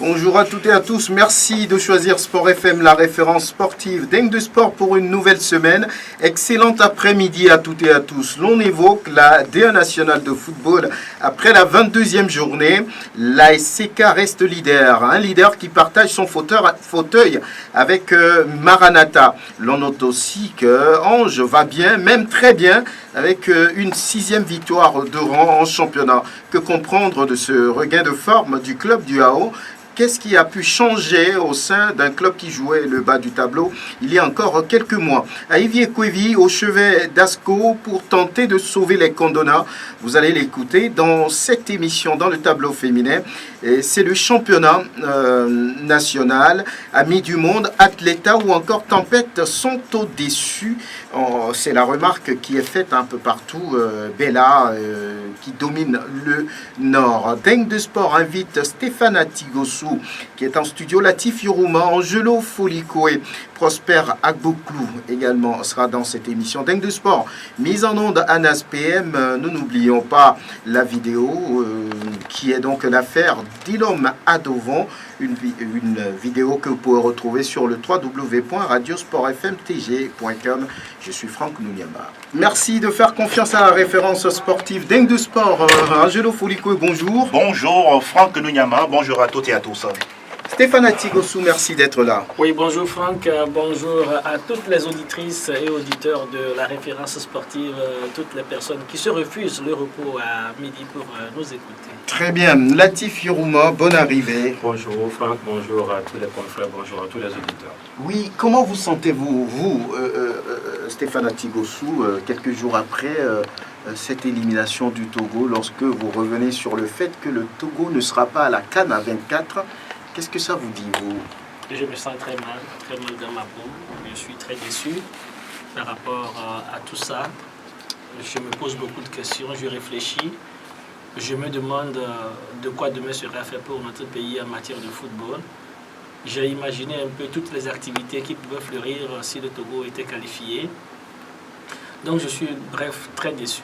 Bonjour à toutes et à tous, merci de choisir Sport FM, la référence sportive Dingue de Sport pour une nouvelle semaine. Excellent après-midi à toutes et à tous. L'on évoque la D1 nationale de football après la 22e journée. La SCK reste leader, un leader qui partage son fauteuil avec Maranatha. L'on note aussi que Ange va bien, même très bien, avec une 6e victoire de rang en championnat. Que comprendre de ce regain de forme du club du AO? Qu'est-ce qui a pu changer au sein d'un club qui jouait le bas du tableau il y a encore quelques mois? Aïvier Kouevi au chevet d'Asco pour tenter de sauver les Condona. Vous allez l'écouter dans cette émission dans le tableau féminin. C'est le championnat national. Amis du monde, Athleta ou encore Tempête sont au-dessus. C'est la remarque qui est faite un peu partout. Bella qui domine le nord. Dingue de Sport invite Stéphane Atigossou qui est en studio. Latif Yorouma, Angelo Folikoé, Prosper Agboklou également sera dans cette émission. Dingue de Sport, mise en onde Anas PM. Nous n'oublions pas la vidéo qui est donc l'affaire d'Ilom Adovon. Une vidéo que vous pouvez retrouver sur le www.radiosportfmtg.com. Je suis Franck Nouniamba. Merci de faire confiance à la référence sportive Dingue de Sport. Angelo Folikoé, bonjour. Bonjour Franck Nouniamba, bonjour à toutes et à tous. Stéphane Atigossou, merci d'être là. Oui, bonjour Franck, bonjour à toutes les auditrices et auditeurs de la référence sportive, toutes les personnes qui se refusent le repos à midi pour nous écouter. Très bien, Latif Yorouma, bonne arrivée. Bonjour Franck, bonjour à tous les confrères, bonjour à tous les auditeurs. Oui, comment vous sentez-vous, Stéphane Atigossou, quelques jours après cette élimination du Togo, lorsque vous revenez sur le fait que le Togo ne sera pas à la CAN à 24? Qu'est-ce que ça vous dit, vous? Je me sens très mal dans ma peau. Je suis très déçu par rapport à tout ça. Je me pose beaucoup de questions, je réfléchis. Je me demande de quoi demain sera fait pour notre pays en matière de football. J'ai imaginé un peu toutes les activités qui pouvaient fleurir si le Togo était qualifié. Donc je suis, bref, très déçu.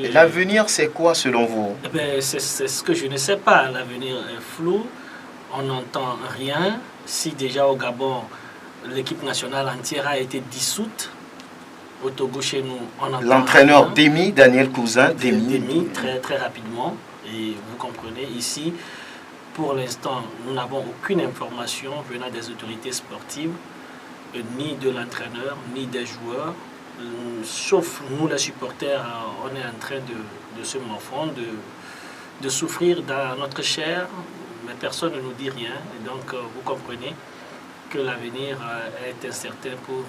Et l'avenir, c'est quoi selon vous? C'est ce que je ne sais pas. L'avenir est flou. On n'entend rien. Si déjà au Gabon, l'équipe nationale entière a été dissoute, au Togo chez nous, on entend l'entraîneur rien. Demi, Daniel Cousin, Demi, très rapidement. Et vous comprenez, ici, pour l'instant, nous n'avons aucune information venant des autorités sportives, ni de l'entraîneur, ni des joueurs. Sauf nous, les supporters, on est en train de se morfondre, de souffrir dans notre chair. Mais personne ne nous dit rien, et donc vous comprenez que l'avenir est incertain pour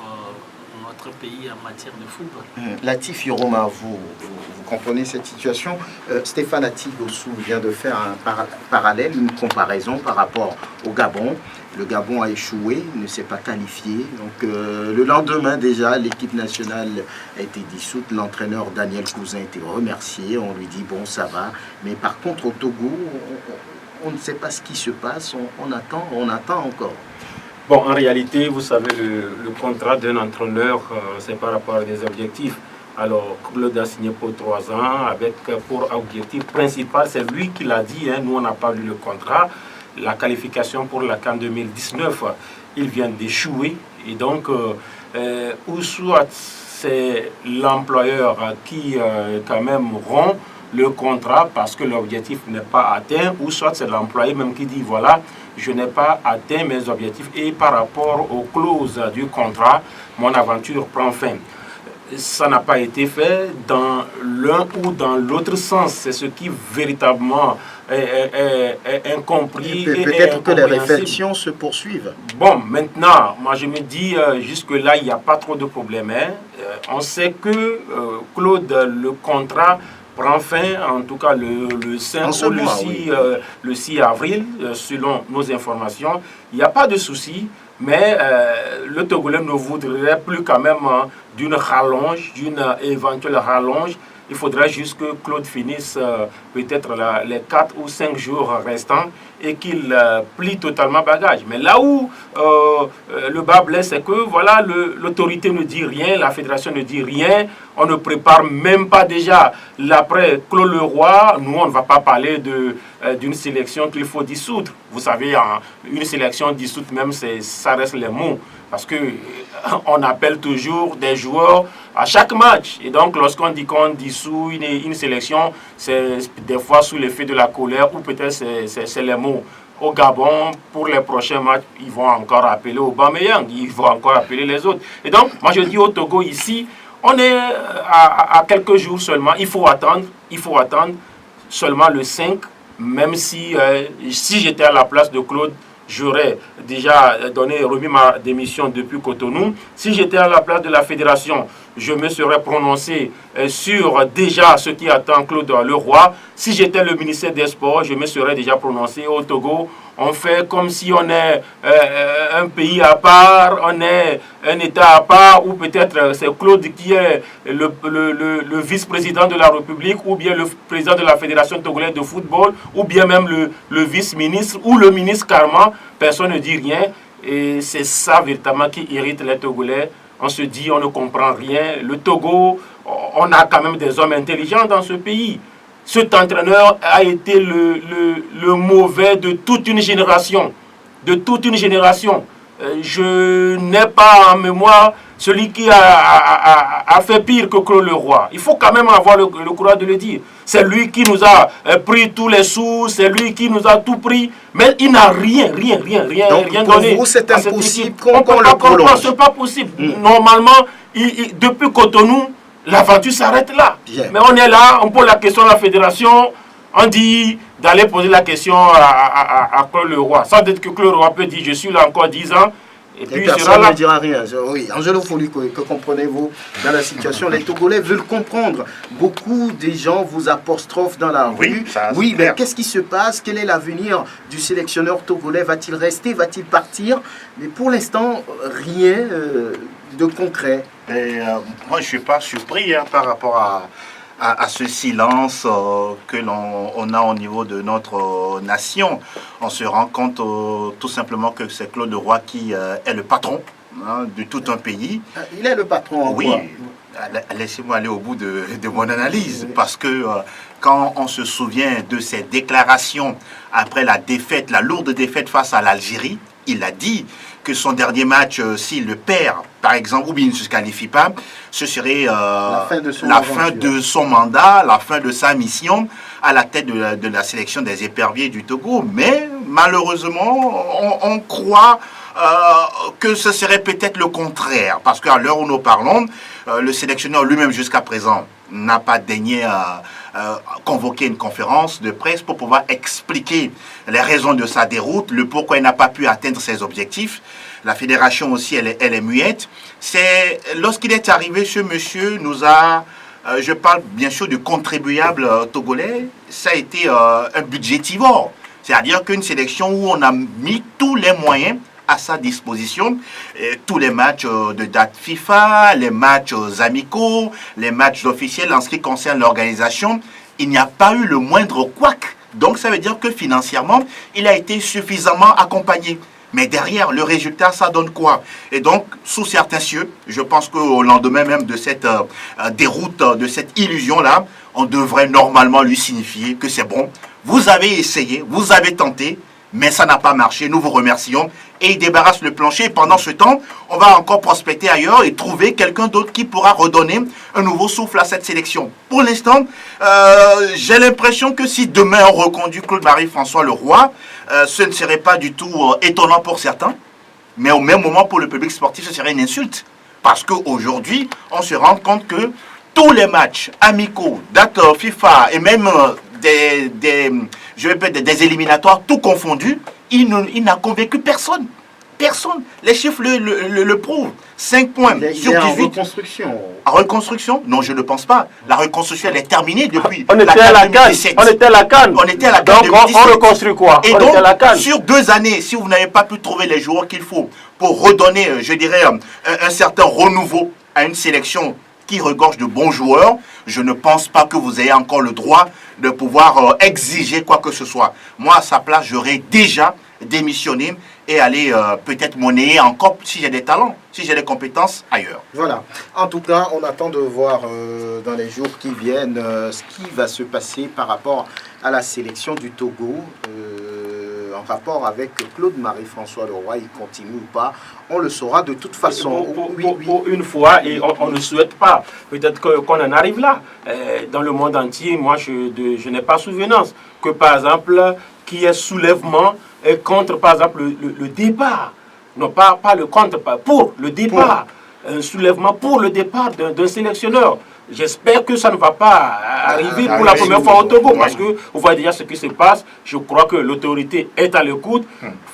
notre pays en matière de football. Latif Yorouma, vous comprenez cette situation. Stéphane Atigossou vient de faire un parallèle, une comparaison par rapport au Gabon. Le Gabon a échoué, ne s'est pas qualifié. Donc le lendemain déjà, l'équipe nationale a été dissoute. L'entraîneur Daniel Cousin a été remercié. On lui dit bon, ça va. Mais par contre au Togo, on ne sait pas ce qui se passe, on attend encore. Bon, en réalité, vous savez, le contrat d'un entraîneur, c'est par rapport à des objectifs. Alors, Claude a signé pour 3 ans, avec pour objectif principal, c'est lui qui l'a dit, hein, nous on n'a pas lu le contrat, la qualification pour la CAN 2019, il vient d'échouer, et donc, ou soit c'est l'employeur qui quand même rompt le contrat parce que l'objectif n'est pas atteint, ou soit c'est l'employé même qui dit voilà, je n'ai pas atteint mes objectifs et par rapport aux clauses du contrat, mon aventure prend fin. Ça n'a pas été fait dans l'un ou dans l'autre sens. C'est ce qui véritablement est incompris. Peut-être que les réflexions se poursuivent. Bon, maintenant, moi je me dis, jusque-là, il n'y a pas trop de problème. Hein. On sait que Claude, le contrat prend fin, en tout cas le 5 ou le 6 avril, selon nos informations. Il n'y a pas de souci, mais le Togolais ne voudrait plus quand même d'une rallonge, d'une éventuelle rallonge. Il faudrait juste que Claude finisse peut-être les 4 ou 5 jours restants et qu'il plie totalement bagage. Mais là où le bas blesse, c'est que voilà, l'autorité ne dit rien, la fédération ne dit rien, on ne prépare même pas déjà l'après Claude Leroy. Nous, on ne va pas parler d'une sélection qu'il faut dissoudre. Vous savez, une sélection dissoute même, ça reste les mots. Parce qu'on appelle toujours des joueurs à chaque match. Et donc, lorsqu'on dit qu'on dissout une sélection, c'est des fois sous l'effet de la colère ou peut-être c'est les mots. Au Gabon, pour les prochains matchs, ils vont encore appeler Aubameyang, ils vont encore appeler les autres. Et donc, moi je dis au Togo ici, on est à quelques jours seulement. Il faut attendre seulement le 5, même si j'étais à la place de Claude, j'aurais déjà remis ma démission depuis Cotonou. Si j'étais à la place de la fédération, je me serais prononcé sur déjà ce qui attend Claude Leroy. Si j'étais le ministère des Sports, je me serais déjà prononcé au Togo. On fait comme si on est un pays à part, on est un État à part, ou peut-être c'est Claude qui est le vice-président de la République, ou bien le président de la Fédération togolaise de football, ou bien même le vice-ministre, ou le ministre carrément. Personne ne dit rien. Et c'est ça véritablement qui irrite les Togolais. On se dit, on ne comprend rien. Le Togo, on a quand même des hommes intelligents dans ce pays. Cet entraîneur a été le mauvais de toute une génération. De toute une génération. Je n'ai pas en mémoire celui qui a fait pire que Claude Leroy. Il faut quand même avoir le courage de le dire. C'est lui qui nous a pris tous les sous, c'est lui qui nous a tout pris, mais il n'a rien Donc, pour donné. Vous, c'est impossible on qu'on le prolonge. C'est pas possible. Normalement, depuis Cotonou, l'aventure s'arrête là. Bien. Mais on est là, on pose la question à la fédération, on dit d'aller poser la question à Claude Leroy. Ça veut dire que Claude Leroy peut dire, je suis là encore 10 ans. Et puis personne ne dira rien. Oui, Angelo Folico, que comprenez-vous dans la situation? Les Togolais veulent comprendre. Beaucoup de gens vous apostrophent dans la rue. Oui, mais qu'est-ce qui se passe? Quel est l'avenir du sélectionneur togolais? Va-t-il rester? Va-t-il partir? Mais pour l'instant, rien de concret. Moi, je ne suis pas surpris par rapport à ce silence que l'on a au niveau de notre nation. On se rend compte tout simplement que c'est Claude Leroy qui est le patron de tout un pays. Il est le patron en Oui, laissez-moi aller au bout de mon analyse, parce que quand on se souvient de ses déclarations après la défaite, la lourde défaite face à l'Algérie, il a dit que son dernier match, s'il le perd, par exemple, ou bien il ne se qualifie pas, ce serait la fin de son mandat, la fin de sa mission à la tête de la sélection des éperviers du Togo. Mais malheureusement, on croit que ce serait peut-être le contraire, parce qu'à l'heure où nous parlons, le sélectionneur lui-même jusqu'à présent n'a pas daigné convoquer une conférence de presse pour pouvoir expliquer les raisons de sa déroute, le pourquoi il n'a pas pu atteindre ses objectifs. La fédération aussi, elle est muette. C'est lorsqu'il est arrivé, ce monsieur nous a, je parle bien sûr du contribuable togolais, ça a été un budgétivore. C'est-à-dire qu'une sélection où on a mis tous les moyens à sa disposition, tous les matchs de date FIFA, les matchs amicaux, les matchs officiels en ce qui concerne l'organisation, il n'y a pas eu le moindre couac. Donc ça veut dire que financièrement, il a été suffisamment accompagné. Mais derrière, le résultat, ça donne quoi? Et donc, sous certains cieux, je pense qu'au lendemain même de cette déroute, de cette illusion-là, on devrait normalement lui signifier que c'est bon. Vous avez essayé, vous avez tenté, mais ça n'a pas marché. Nous vous remercions. Et il débarrasse le plancher. Et pendant ce temps, on va encore prospecter ailleurs et trouver quelqu'un d'autre qui pourra redonner un nouveau souffle à cette sélection. Pour l'instant, j'ai l'impression que si demain on reconduit Claude-Marie-François Leroy, ce ne serait pas du tout étonnant pour certains. Mais au même moment, pour le public sportif, ce serait une insulte. Parce qu'aujourd'hui, on se rend compte que tous les matchs amicaux, date FIFA et même des éliminatoires, tout confondu, il n'a convaincu personne. Personne. Les chiffres le prouvent. 5 points sur 18. En reconstruction. En reconstruction? Non, je ne pense pas. La reconstruction, elle est terminée depuis on était à la CAN. On était à la CAN. On était à la CAN. Donc, on reconstruit quoi? Et donc, sur 2 années, si vous n'avez pas pu trouver les joueurs qu'il faut pour redonner, je dirais, un certain renouveau à une sélection qui regorge de bons joueurs, je ne pense pas que vous ayez encore le droit de pouvoir exiger quoi que ce soit. Moi, à sa place, j'aurais déjà démissionné et aller peut-être monnayer encore si j'ai des talents, si j'ai des compétences ailleurs. Voilà. En tout cas, on attend de voir dans les jours qui viennent ce qui va se passer par rapport à la sélection du Togo. En rapport avec Claude Marie-François Leroy, il continue ou pas, on le saura de toute façon. Pour une fois, et on ne souhaite pas, peut-être qu'on en arrive là. Dans le monde entier, moi, je n'ai pas souvenance que, par exemple, qu'il y ait soulèvement contre, par exemple, le départ. Non, pas le contre, pas pour le départ. Un soulèvement pour le départ d'un sélectionneur. J'espère que ça ne va pas arriver pour la première fois au Togo, parce que vous voyez déjà ce qui se passe. Je crois que l'autorité est à l'écoute.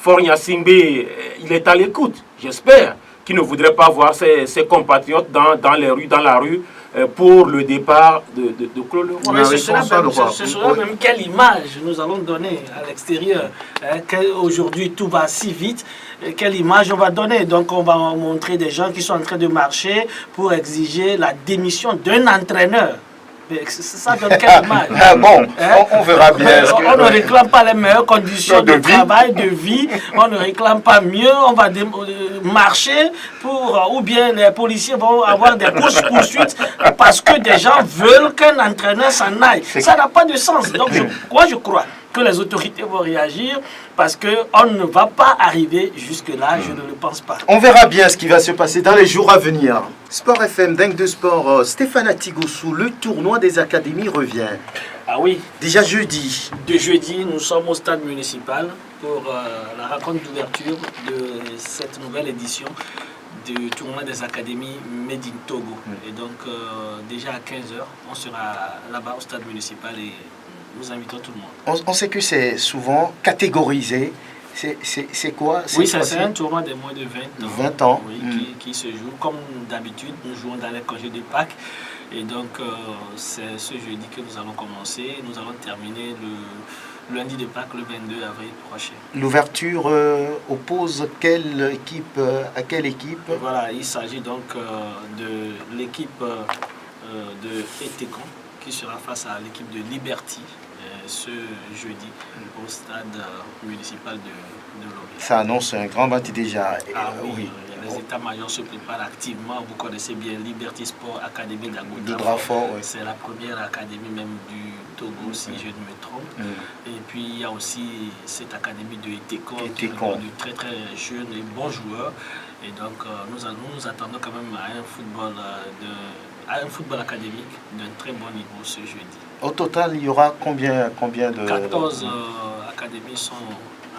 Faure Gnassingbé, il est à l'écoute. J'espère qu'il ne voudrait pas voir ses compatriotes dans les rues, dans la rue, pour le départ de Claude Leroy. Oui, ce sera même quelle image nous allons donner à l'extérieur. Aujourd'hui, tout va si vite. Quelle image on va donner? Donc, on va montrer des gens qui sont en train de marcher pour exiger la démission d'un entraîneur. Mais ça donne quelle image? On verra bien. On ne réclame pas les meilleures conditions de travail, de vie. On ne réclame pas mieux. On va marcher pour... Ou bien les policiers vont avoir des poursuites parce que des gens veulent qu'un entraîneur s'en aille. Ça n'a pas de sens. Donc, je crois que les autorités vont réagir parce qu'on ne va pas arriver jusque-là, je ne le pense pas. On verra bien ce qui va se passer dans les jours à venir. Sport FM, Dingue de Sport, Stéphane Atigossou, le tournoi des académies revient. Ah oui. Déjà jeudi. De jeudi, nous sommes au stade municipal pour la rencontre d'ouverture de cette nouvelle édition du tournoi des académies Made in Togo. Et donc, déjà à 15h, on sera là-bas au stade municipal et nous invitons tout le monde. On sait que c'est souvent catégorisé. C'est quoi? Oui, c'est un tournoi de moins de 20 ans. Oui, qui se joue comme d'habitude. Nous jouons dans les congés de Pâques. Et donc, c'est ce jeudi que nous allons commencer. Nous allons terminer le lundi de Pâques, le 22 avril prochain. L'ouverture oppose quelle équipe à quelle équipe? Voilà, il s'agit donc de l'équipe de Etekon qui sera face à l'équipe de Liberty ce jeudi au stade municipal de Lomé. Ça annonce un grand match déjà. Ah oui. Les états-majors se préparent activement. Vous connaissez bien Liberty Sport Academy d'Agoudafort. Oui. C'est la première académie même du Togo, si je ne me trompe. Et puis il y a aussi cette académie de Etekon, qui est de très très jeunes et bons joueurs. Et donc nous attendons quand même à un football académique d'un très bon niveau ce jeudi. Au total, il y aura combien de... 14 académies sont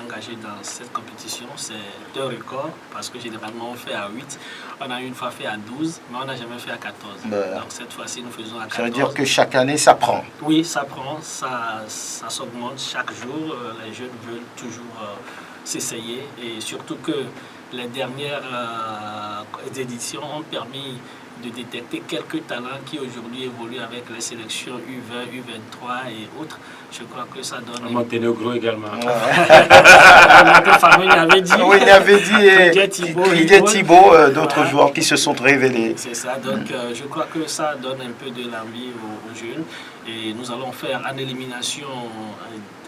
engagées dans cette compétition. C'est un record parce que généralement on fait à 8. On a une fois fait à 12, mais on n'a jamais fait à 14. Donc cette fois-ci, nous faisons à 14. Ça veut dire que chaque année, ça prend. Oui, ça prend, ça s'augmente chaque jour. Les jeunes veulent toujours s'essayer et surtout que les dernières éditions ont permis de détecter quelques talents qui aujourd'hui évoluent avec les sélections U20, U23 et autres. Je crois que ça donne... Monténégro également. Notre famille avait dit. Oui, il avait dit. Didier Thibault, d'autres joueurs qui se sont révélés. C'est ça, donc je crois que ça donne un peu de l'envie aux jeunes. Et nous allons faire une élimination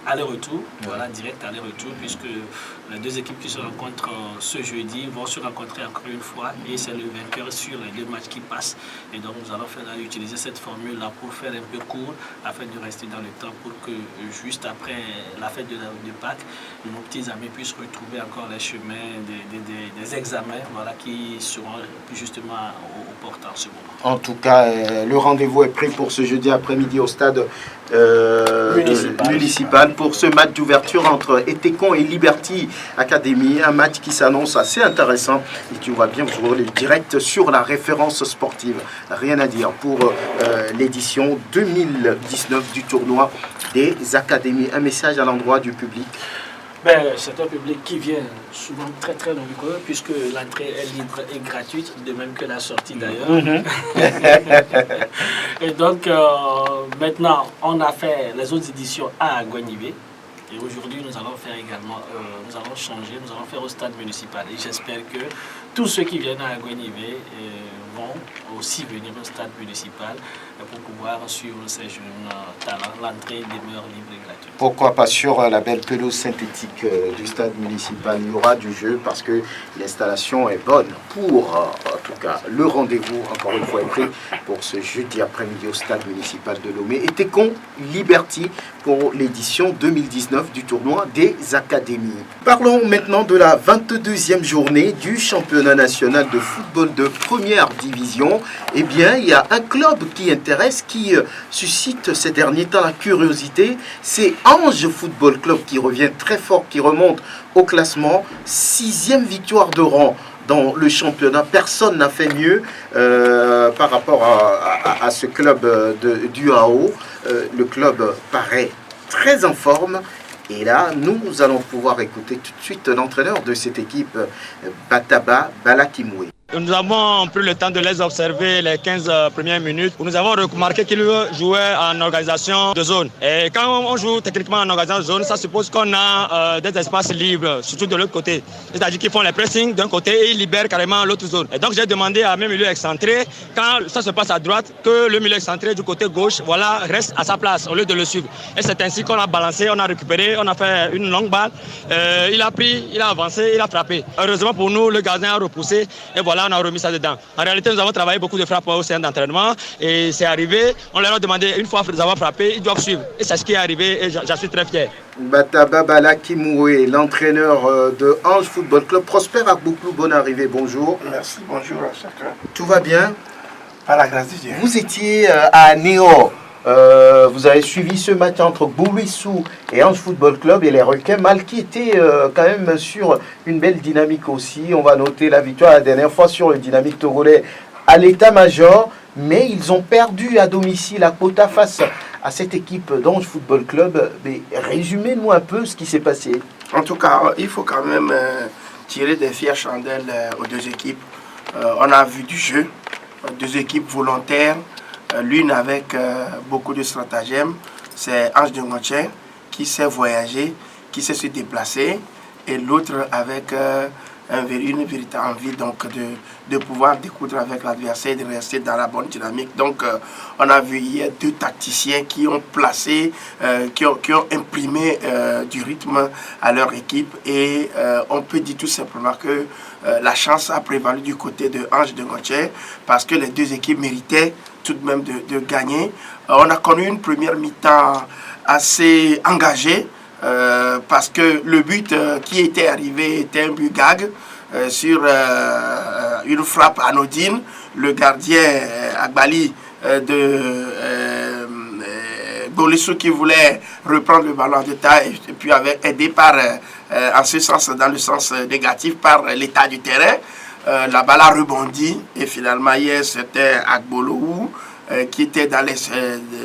aller-retour, voilà, direct aller-retour, puisque les deux équipes qui se rencontrent ce jeudi vont se rencontrer encore une fois et c'est le vainqueur sur les 2 matchs qui passent. Et donc nous allons utiliser cette formule-là pour faire un peu court afin de rester dans le temps pour que juste après la fête de Pâques, nos petits amis puissent retrouver encore les chemins des examens, voilà, qui seront justement au portes en ce moment. En tout cas, le rendez-vous est pris pour ce jeudi après-midi au stade municipal pour ce match d'ouverture entre Etekon et Liberty Academy, un match qui s'annonce assez intéressant et tu vois bien jouer le direct sur la référence sportive. Rien à dire pour l'édition 2019 du tournoi des académies. Un message à l'endroit du public. C'est un public qui vient souvent très très nombreux puisque l'entrée est libre et gratuite, de même que la sortie d'ailleurs. Et donc maintenant on a fait les autres éditions à Guanibé et aujourd'hui nous allons faire également, nous allons changer, nous allons faire au stade municipal et j'espère que tous ceux qui viennent à Guanibé vont aussi venir au stade municipal pour pouvoir suivre ces jeunes talents. L'entrée demeure libre et gratuite. Pourquoi pas sur la belle pelouse synthétique du stade municipal? Il y aura du jeu parce que l'installation est bonne pour, en tout cas, le rendez-vous, encore une fois, est pris pour ce jeudi après-midi au stade municipal de Lomé. Et Técon Liberty pour l'édition 2019 du tournoi des académies. Parlons maintenant de la 22e journée du championnat national de football de première division. Eh bien, il y a un club qui intéresse, qui suscite ces derniers temps la curiosité. C'est Ange Football Club qui revient très fort, qui remonte au classement. 6e victoire de rang dans le championnat. Personne n'a fait mieux par rapport à ce club du AO. Le club paraît très en forme. Et là, nous allons pouvoir écouter tout de suite l'entraîneur de cette équipe, Bataba Balakimwe. Nous avons pris le temps de les observer les 15 premières minutes. Nous avons remarqué qu'ils jouaient en organisation de zone. Et quand on joue techniquement en organisation de zone, ça suppose qu'on a des espaces libres, surtout de l'autre côté. C'est-à-dire qu'ils font les pressings d'un côté et ils libèrent carrément l'autre zone. Et donc j'ai demandé à mes milieux excentrés, quand ça se passe à droite, que le milieu excentré du côté gauche reste à sa place au lieu de le suivre. Et c'est ainsi qu'on a balancé, on a récupéré, on a fait une longue balle. Il a pris, il a avancé, il a frappé. Heureusement pour nous, le gardien a repoussé et voilà, on a remis ça dedans. En réalité, nous avons travaillé beaucoup de frappes au sein d'entraînement et c'est arrivé. On leur a demandé, une fois qu'ils ont frappé, ils doivent suivre. Et c'est ce qui est arrivé et j'en suis très fier. Bataba Balakimwe, l'entraîneur de Ange Football Club. Prosper Agboklou, bonne arrivée, bonjour. Merci, bonjour à chacun. Tout va bien? Par la grâce de Dieu. Vous étiez à Néo. Vous avez suivi ce match entre Boulouissou et Ange Football Club et les Requins Mal qui étaient quand même sur une belle dynamique aussi. On va noter la victoire la dernière fois sur le dynamique togolais à l'état-major, mais ils ont perdu à domicile à Kota face à cette équipe d'Ange Football Club. Mais résumez-nous un peu ce qui s'est passé. En tout cas, il faut quand même tirer des fières chandelles aux deux équipes. On a vu du jeu, deux équipes volontaires. L'une avec beaucoup de stratagèmes, c'est Ange de Ngoche qui sait voyager, qui sait se déplacer, et l'autre avec une véritable envie donc, de pouvoir découdre avec l'adversaire et de rester dans la bonne dynamique. Donc on a vu hier deux tacticiens qui ont placé, qui ont imprimé du rythme à leur équipe et on peut dire tout simplement que la chance a prévalu du côté de Ange de Ngoche parce que les deux équipes méritaient tout de même de gagner. On a connu une première mi-temps assez engagée parce que le but qui était arrivé était un but gag sur une frappe anodine. Le gardien Agbali de Boulouissou qui voulait reprendre le ballon de taille et puis avait aidé par, en ce sens, dans le sens négatif, par l'état du terrain. La balle a rebondi et finalement hier c'était Agbolou qui était dans les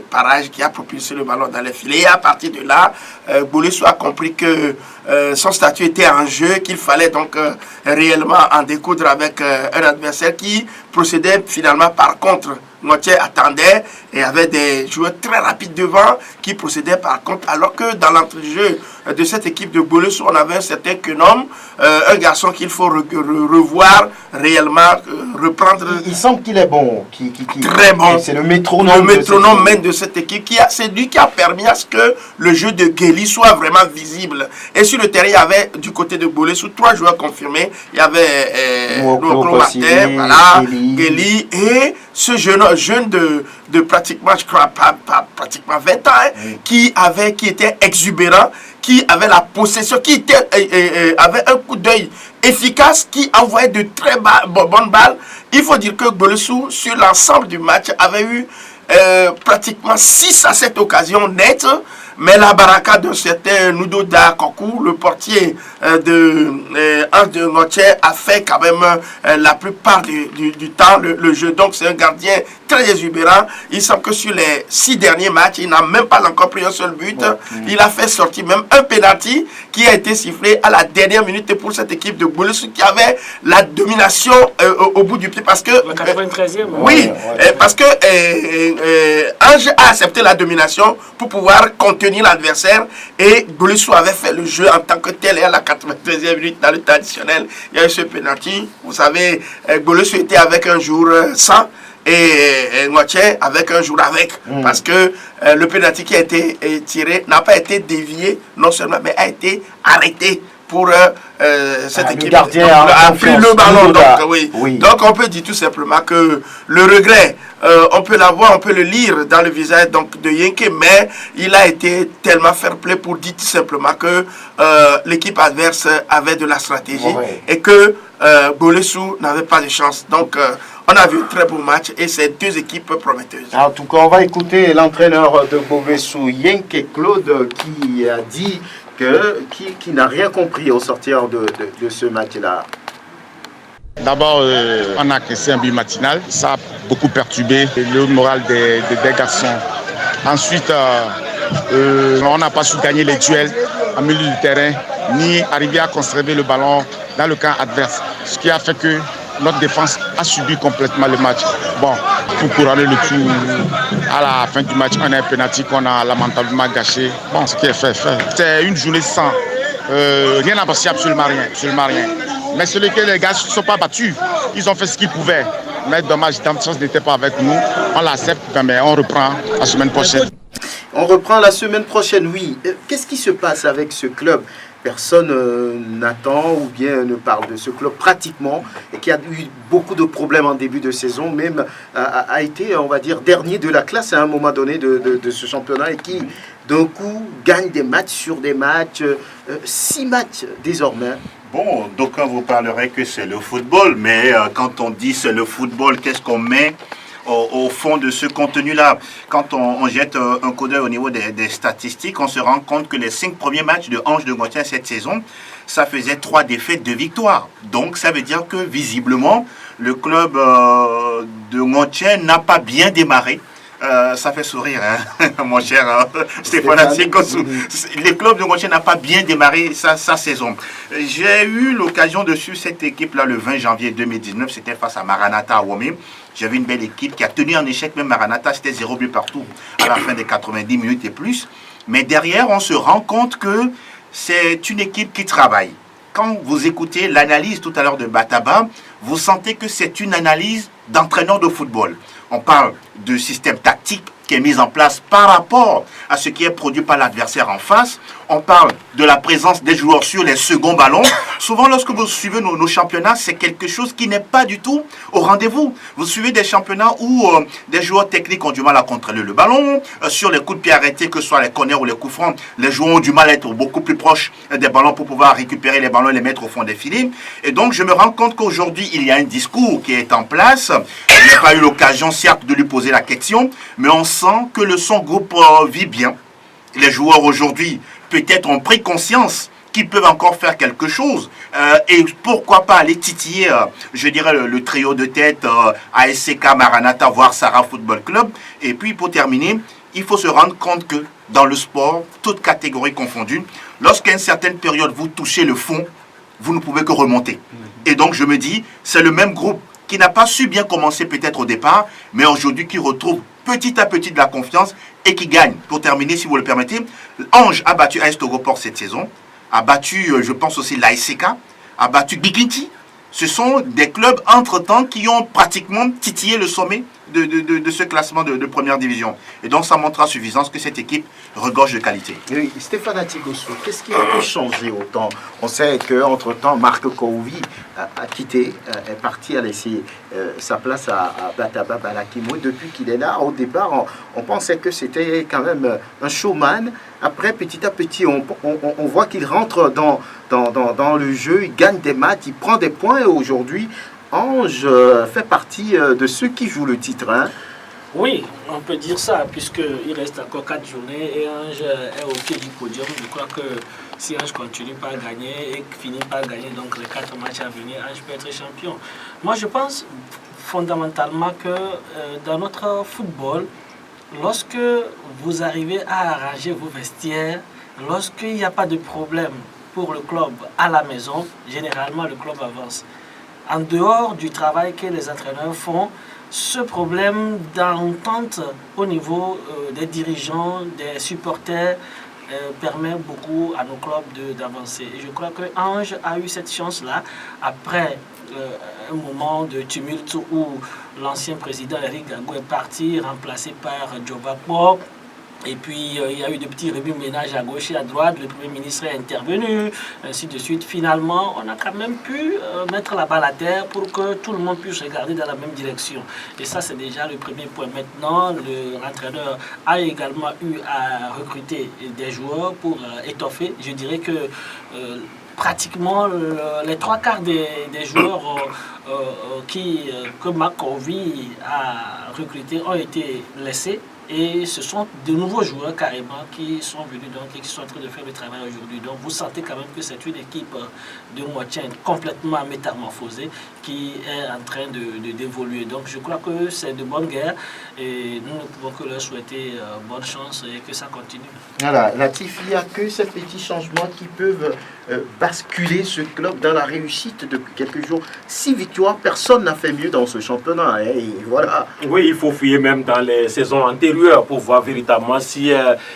parages, qui a propulsé le ballon dans les filets. Et à partir de là, Boulouissou a compris que son statut était en jeu, qu'il fallait donc réellement en découdre avec un adversaire qui procédait finalement par contre. Ngoche attendait et avait des joueurs très rapides devant qui procédaient par contre, alors que dans l'entrejeu de cette équipe de Boulouissou, on avait un certain Kenom, un garçon qu'il faut revoir réellement, reprendre. Il semble qu'il est bon. Très bon. C'est le métronome. Le métronome même de cette équipe. C'est lui qui a permis à ce que le jeu de Guéli soit vraiment visible. Et sur le terrain, il y avait du côté de Boulouissou 3 joueurs confirmés. Il y avait Mater, voilà, Guéli et ce jeune de pratiquement, je crois, pratiquement 20 ans, qui était exubérant, qui avait la possession, qui avait un coup d'œil efficace, qui envoyait de très bonnes balles. Il faut dire que Boulouissou, sur l'ensemble du match, avait eu pratiquement 6 à 7 occasions nettes. Mais la baraka de certain Nudoda Kokou, le portier de Ange de Ngoche, a fait quand même la plupart du temps le jeu. Donc c'est un gardien très exubérant. Il semble que sur les 6 derniers matchs, il n'a même pas encore pris un seul but. Il a fait sortir même un penalty qui a été sifflé à la dernière minute pour cette équipe de Boulouissou qui avait la domination au bout du pied. Parce que, le 93e. Oui, parce que Ange a accepté la domination pour pouvoir contenir l'adversaire et Boulouissou avait fait le jeu en tant que tel. Et à la 93e minute dans le temps additionnel, il y a eu ce penalty. Vous savez, Boulouissou était avec un jour sans et Ngoche avec un jour avec. Parce que le penalty qui a été tiré n'a pas été dévié, non seulement, mais a été arrêté pour cette équipe. Le gardien a pris le ballon. Donc, oui. Donc on peut dire tout simplement que le regret, on peut l'avoir, on peut le lire dans le visage donc, de Yenke, mais il a été tellement fair play pour dire tout simplement que l'équipe adverse avait de la stratégie et que Bolesou n'avait pas de chance. Donc on a vu un très beau match et ces deux équipes prometteuses. En tout cas, on va écouter l'entraîneur de Bolesou, Yenke Claude, qui a dit qui n'a rien compris au sortir de ce match-là. D'abord, on a cassé un but matinal. Ça a beaucoup perturbé le moral des garçons. Ensuite, on n'a pas su gagner les duels en milieu du terrain, ni arriver à conserver le ballon dans le camp adverse. Ce qui a fait que notre défense a subi complètement le match. Bon, pour couronner le tout, à la fin du match, on a un penalty qu'on a lamentablement gâché. Bon, ce qui est fait. C'est une journée sans. Rien n'a passé, absolument rien. Mais c'est que les gars ne se sont pas battus. Ils ont fait ce qu'ils pouvaient. Mais dommage, tant de chance n'était pas avec nous. On l'accepte, mais on reprend la semaine prochaine. On reprend la semaine prochaine, oui. Qu'est-ce qui se passe avec ce club ? Personne n'attend ou bien ne parle de ce club pratiquement et qui a eu beaucoup de problèmes en début de saison, même a été, on va dire, dernier de la classe à un moment donné de ce championnat et qui, d'un coup, gagne des matchs sur des matchs, 6 matchs désormais. Bon, d'aucuns vous parleraient que c'est le football, mais quand on dit c'est le football, qu'est-ce qu'on met au fond de ce contenu-là? Quand on jette un coup d'œil au niveau des statistiques, on se rend compte que les 5 premiers matchs de Ange de Ngoche cette saison, ça faisait 3 défaites, 2 victoires. Donc ça veut dire que visiblement, le club de Ngoche n'a pas bien démarré. Ça fait sourire, hein, mon cher Stéphane Atsikosu. Le club de Ngoche n'a pas bien démarré sa saison. J'ai eu l'occasion de suivre cette équipe-là le 20 janvier 2019. C'était face à Maranatha à Womé. J'avais une belle équipe qui a tenu en échec même Maranatha. C'était 0 but partout à la fin des 90 minutes et plus. Mais derrière, on se rend compte que c'est une équipe qui travaille. Quand vous écoutez l'analyse tout à l'heure de Bataba, vous sentez que c'est une analyse d'entraîneur de football. On parle de système tactique qui est mis en place par rapport à ce qui est produit par l'adversaire en face. On parle de la présence des joueurs sur les seconds ballons. Souvent, lorsque vous suivez nos championnats, c'est quelque chose qui n'est pas du tout au rendez-vous. Vous suivez des championnats où des joueurs techniques ont du mal à contrôler le ballon. Sur les coups de pied arrêtés, que ce soit les corners ou les coups francs, les joueurs ont du mal à être beaucoup plus proches des ballons pour pouvoir récupérer les ballons et les mettre au fond des filets. Et donc, je me rends compte qu'aujourd'hui, il y a un discours qui est en place. Je n'ai pas eu l'occasion, certes, de lui poser la question, mais on sent que son groupe vit bien. Les joueurs aujourd'hui, peut-être ont pris conscience qu'ils peuvent encore faire quelque chose. Et pourquoi pas aller titiller, je dirais, le trio de tête ASCK, Maranatha, voire Sarah Football Club. Et puis, pour terminer, il faut se rendre compte que dans le sport, toutes catégories confondues, lorsqu'à une certaine période, vous touchez le fond, vous ne pouvez que remonter. Et donc, je me dis, c'est le même groupe qui n'a pas su bien commencer peut-être au départ, mais aujourd'hui qui retrouve petit à petit de la confiance et qui gagne. Pour terminer, si vous le permettez, Ange a battu AS Togoport cette saison, a battu, je pense aussi, l'ASCK, a battu Bikinti. Ce sont des clubs, entre-temps, qui ont pratiquement titillé le sommet de ce classement de première division. Et donc, ça montre à suffisance que cette équipe regorge de qualité. Oui, Stéphane Atsikosu, qu'est-ce qui a pu changer autant? On sait qu'entre-temps, Marc Kouvi a quitté, est parti à laisser sa place à Bataba Balakimo. Depuis qu'il est là, au départ, on pensait que c'était quand même un showman. Après, petit à petit, on voit qu'il rentre dans le jeu, il gagne des matchs, il prend des points. Et aujourd'hui, Ange fait partie de ceux qui jouent le titre. Hein. Oui, on peut dire ça, puisqu'il reste encore 4 journées et Ange est au pied du podium. Je crois que si Ange continue par gagner et finit par gagner donc les 4 matchs à venir, Ange peut être champion. Moi, je pense fondamentalement que dans notre football, lorsque vous arrivez à arranger vos vestiaires, lorsqu'il n'y a pas de problème pour le club à la maison, généralement le club avance. En dehors du travail que les entraîneurs font, ce problème d'entente au niveau des dirigeants, des supporters, permet beaucoup à nos clubs d'avancer. Et je crois que Ange a eu cette chance-là, après un moment de tumulte où l'ancien président Eric Gago est parti, remplacé par Djovakpo. Et puis, il y a eu de petits remue-ménages à gauche et à droite. Le Premier ministre est intervenu, ainsi de suite. Finalement, on a quand même pu mettre la balle à terre pour que tout le monde puisse regarder dans la même direction. Et ça, c'est déjà le premier point. Maintenant, l'entraîneur a également eu à recruter des joueurs pour étoffer. Je dirais que pratiquement les trois quarts des joueurs que Makovi a recrutés ont été laissés. Et ce sont de nouveaux joueurs carrément qui sont venus donc et qui sont en train de faire le travail aujourd'hui. Donc vous sentez quand même que c'est une équipe de moitié complètement métamorphosée qui est en train d'évoluer. Donc je crois que c'est de bonne guerre et nous ne pouvons que leur souhaiter bonne chance et que ça continue. Voilà, Latif, il n'y a que ces petits changements qui peuvent basculer ce club dans la réussite depuis quelques jours. 6 victoires, personne n'a fait mieux dans ce championnat. Hein, et voilà. Oui, il faut fouiller même dans les saisons antérieures pour voir véritablement si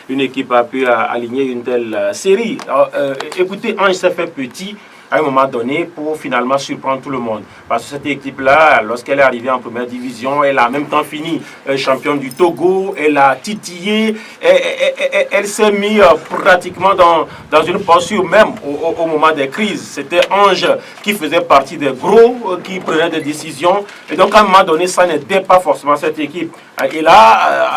une équipe a pu aligner une telle série. Alors, écoutez, Ange s'est fait petit à un moment donné pour finalement surprendre tout le monde. Parce que cette équipe-là, lorsqu'elle est arrivée en première division, elle a en même temps fini championne du Togo, elle a titillé, elle s'est mise pratiquement dans une posture même au moment des crises. C'était Ange qui faisait partie des gros, qui prenait des décisions. Et donc à un moment donné, ça n'aidait pas forcément cette équipe. Et là,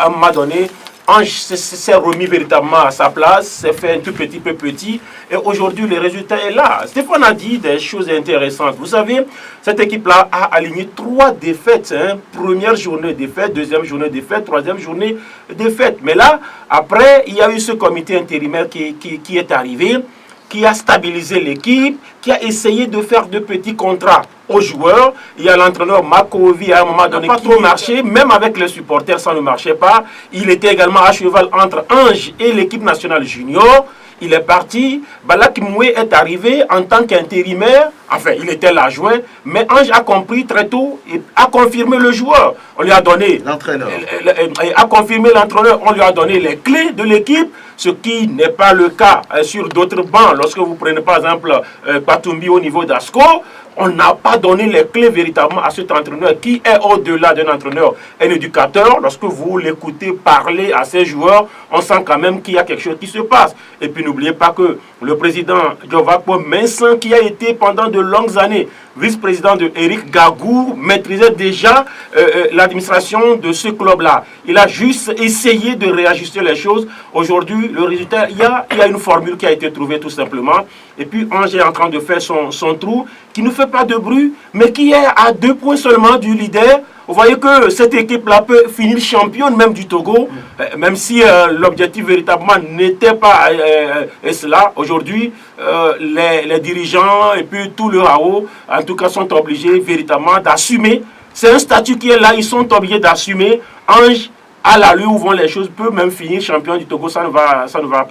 à un moment donné, Ange s'est remis véritablement à sa place, s'est fait un tout petit peu petit, et aujourd'hui le résultat est là. Stéphane a dit des choses intéressantes. Vous savez, cette équipe-là a aligné 3 défaites. Hein. Première journée défaite, deuxième journée défaite, troisième journée défaite. Mais là, après, il y a eu ce comité intérimaire qui est arrivé, qui a stabilisé l'équipe, qui a essayé de faire de petits contrats aux joueurs. Il y a l'entraîneur Makovi à un moment donné qui n'a pas trop marché, même avec les supporters ça ne marchait pas. Il était également à cheval entre Ange et l'équipe nationale junior. Il est parti, Balak Moué est arrivé en tant qu'intérimaire, enfin il était l'adjoint, mais Ange a compris très tôt et a confirmé le joueur. On lui a donné l'entraîneur. A confirmé l'entraîneur, on lui a donné les clés de l'équipe, ce qui n'est pas le cas sur d'autres bancs. Lorsque vous prenez par exemple Patumbi au niveau d'Asco, on n'a pas donné les clés véritablement à cet entraîneur qui est au-delà d'un entraîneur, un éducateur. Lorsque vous l'écoutez parler à ses joueurs, on sent quand même qu'il y a quelque chose qui se passe. Et puis n'oubliez pas que le président Djovakpo Mensan, qui a été pendant de longues années vice-président de Eric Gagou, maîtrisait déjà l'administration de ce club-là. Il a juste essayé de réajuster les choses. Aujourd'hui, le résultat, il y a une formule qui a été trouvée tout simplement. Et puis Ange est en train de faire son trou, qui ne fait pas de bruit, mais qui est à 2 points seulement du leader. Vous voyez que cette équipe-là peut finir championne même du Togo, même si l'objectif véritablement n'était pas cela. Aujourd'hui, les dirigeants et puis tout le RAO, en tout cas, sont obligés véritablement d'assumer. C'est un statut qui est là, ils sont obligés d'assumer. Ange, à l'allure où vont les choses, peut même finir champion du Togo, ça ne va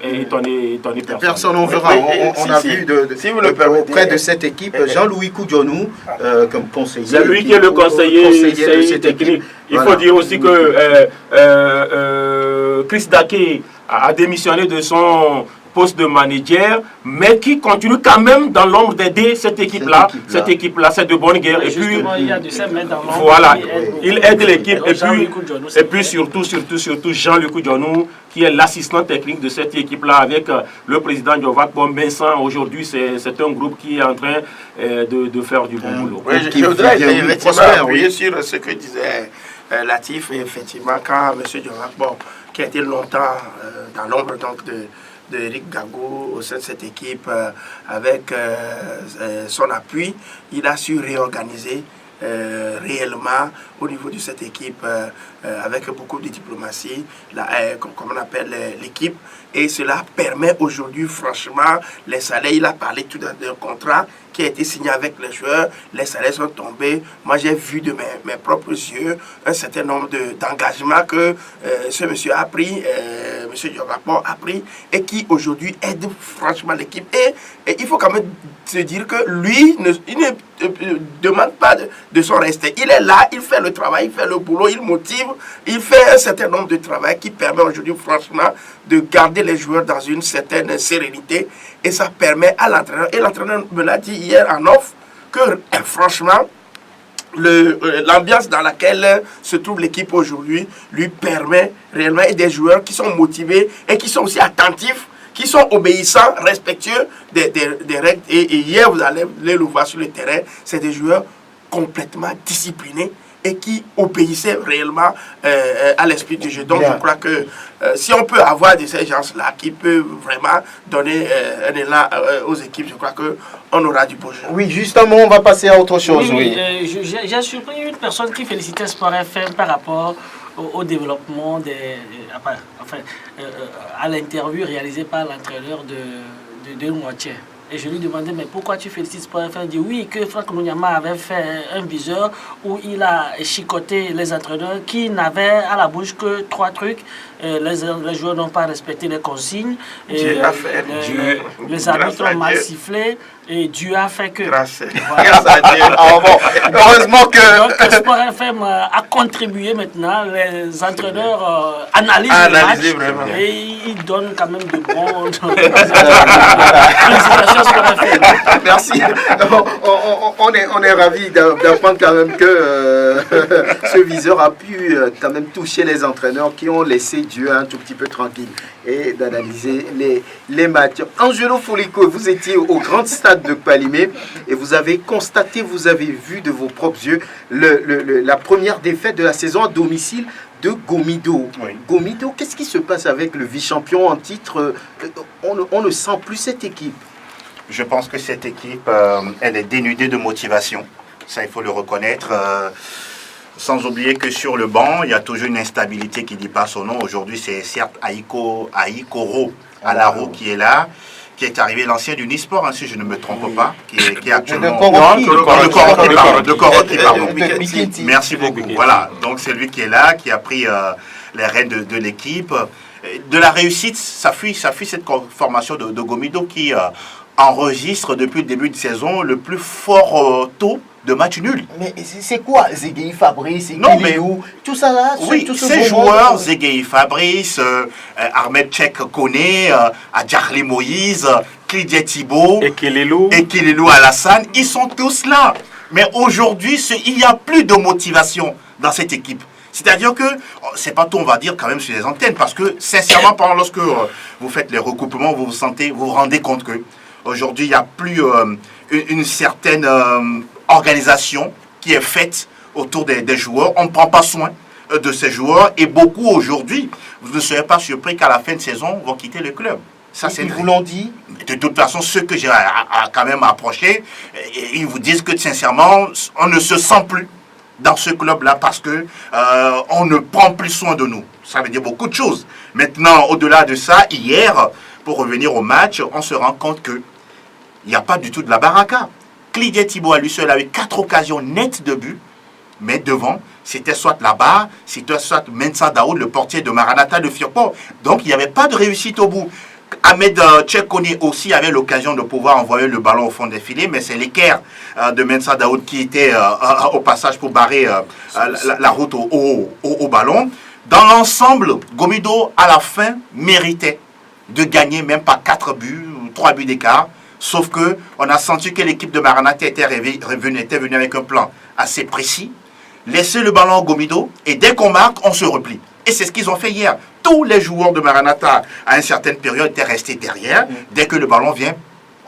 étonner personne. Personne, on verra. On a vu auprès de cette équipe Jean-Louis Koudjonou comme conseiller. C'est lui qui est le conseiller de cette technique. Il faut dire aussi que Chris Daké a démissionné de son poste de manager, mais qui continue quand même dans l'ombre d'aider cette équipe-là. Cette équipe-là, c'est de bonne guerre. Et puis, voilà, il aide l'équipe. Et puis surtout, Jean-Luc Koudjonou, qui est l'assistant technique de cette équipe-là, avec le président Djovakpo Mensan. Aujourd'hui, c'est un groupe qui est en train de faire du bon boulot. Oui, je voudrais effectivement appuyer sur ce que disait Latif. Et effectivement, quand M. Djovakpo, qui a été longtemps dans l'ombre de Eric Gago au sein de cette équipe, avec son appui, il a su réorganiser réellement au niveau de cette équipe avec beaucoup de diplomatie, comme on appelle l'équipe, et cela permet aujourd'hui franchement les salaires. Il a parlé tout d'un contrat qui a été signé avec les joueurs, les salaires sont tombés. Moi j'ai vu de mes propres yeux un certain nombre d'engagements que ce monsieur a pris, monsieur Djovakpo a pris, et qui aujourd'hui aide franchement l'équipe. Et il faut quand même se dire que lui, il ne demande pas de son reste. Il est là, il fait le travail, il fait le boulot, il motive, il fait un certain nombre de travail qui permet aujourd'hui franchement de garder les joueurs dans une certaine sérénité, et ça permet à l'entraîneur, et l'entraîneur me l'a dit hier en off, que franchement, l'ambiance dans laquelle se trouve l'équipe aujourd'hui lui permet réellement, et des joueurs qui sont motivés et qui sont aussi attentifs, qui sont obéissants, respectueux des règles. Et hier, vous allez le voir sur le terrain, c'est des joueurs complètement disciplinés et qui obéissaient réellement à l'esprit du jeu. Donc, Bien. je crois que si on peut avoir de ces gens-là qui peuvent vraiment donner un élan aux équipes, je crois qu'on aura du beau jeu. Oui, justement, on va passer à autre chose. Oui. J'ai surpris une personne qui félicitait Sport FM par rapport au développement à l'interview réalisée par l'entraîneur de Moitié. Et je lui demandais, mais pourquoi tu félicites Sport FM? Il dit oui, que Franck Nonyama avait fait un viseur où il a chicoté les entraîneurs qui n'avaient à la bouche que 3 trucs. Les joueurs n'ont pas respecté les consignes. Dieu a fait. Les arbitres ont mal sifflé. Et Dieu a fait que... Grâce. Voilà. Grâce à Dieu. Ah, bon. Heureusement que... Donc, Sport FM a contribué maintenant. Les entraîneurs analysent le match. Vraiment. Et ils donnent quand même de bons... Merci. On est ravis d'apprendre quand même que ce viseur a pu quand même toucher les entraîneurs qui ont laissé Dieu un tout petit peu tranquille et d'analyser les matchs. Angelo Folico, vous étiez au grand stade de Palimé et vous avez constaté, vous avez vu de vos propres yeux la première défaite de la saison à domicile de Gomido. Oui. Gomido, qu'est-ce qui se passe avec le vice-champion en titre? On ne sent plus cette équipe. Je pense que cette équipe, elle est dénudée de motivation. Ça, il faut le reconnaître. Sans oublier que sur le banc, il y a toujours une instabilité qui dit pas son nom. Aujourd'hui, c'est certes Aikoro Alaro qui est là, qui est arrivé, l'ancien du Nisport, si je ne me trompe pas, qui est actuellement... De Koroki, pardon. Merci beaucoup. Voilà, donc c'est lui qui est là, qui a pris les rênes de l'équipe. De la réussite, ça fuit cette formation de Gomido qui enregistre depuis le début de saison le plus fort taux de match nul. Mais c'est quoi Zegei Fabrice, Non, mais tout ça là? Oui, ces joueurs, Zegei Fabrice, Ahmed Tchek Kone, Adjarli Moïse, Clidier Thibault, et Kelelou Alassane, ils sont tous là. Mais aujourd'hui, il n'y a plus de motivation dans cette équipe. C'est-à-dire que, c'est pas tout, on va dire quand même sur les antennes, parce que sincèrement, lorsque vous faites les recoupements, vous vous rendez compte que aujourd'hui, il n'y a plus une certaine organisation qui est faite autour des joueurs. On ne prend pas soin de ces joueurs et beaucoup aujourd'hui, vous ne serez pas surpris qu'à la fin de saison, vont quitter le club. Ça, ils vous l'ont dit? De toute façon, ceux que j'ai quand même approchés, ils vous disent que sincèrement, on ne se sent plus dans ce club-là parce que on ne prend plus soin de nous. Ça veut dire beaucoup de choses. Maintenant, au-delà de ça, hier, pour revenir au match, on se rend compte que il n'y a pas du tout de la baraka. Clidier Thibault à lui seul a eu 4 occasions nettes de but, mais devant, c'était soit là-bas, c'était soit Mensa Daoud, le portier de Maranatha de Firpo. Donc il n'y avait pas de réussite au bout. Ahmed Tchekoni aussi avait l'occasion de pouvoir envoyer le ballon au fond des filets, mais c'est l'équerre de Mensa Daoud qui était au passage pour barrer la route au ballon. Dans l'ensemble, Gomido, à la fin, méritait de gagner même pas 4 buts, 3 buts d'écart. Sauf que on a senti que l'équipe de Maranatha était venue avec un plan assez précis. Laisser le ballon au Gomido et dès qu'on marque, on se replie. Et c'est ce qu'ils ont fait hier. Tous les joueurs de Maranatha, à une certaine période, étaient restés derrière. Dès que le ballon vient,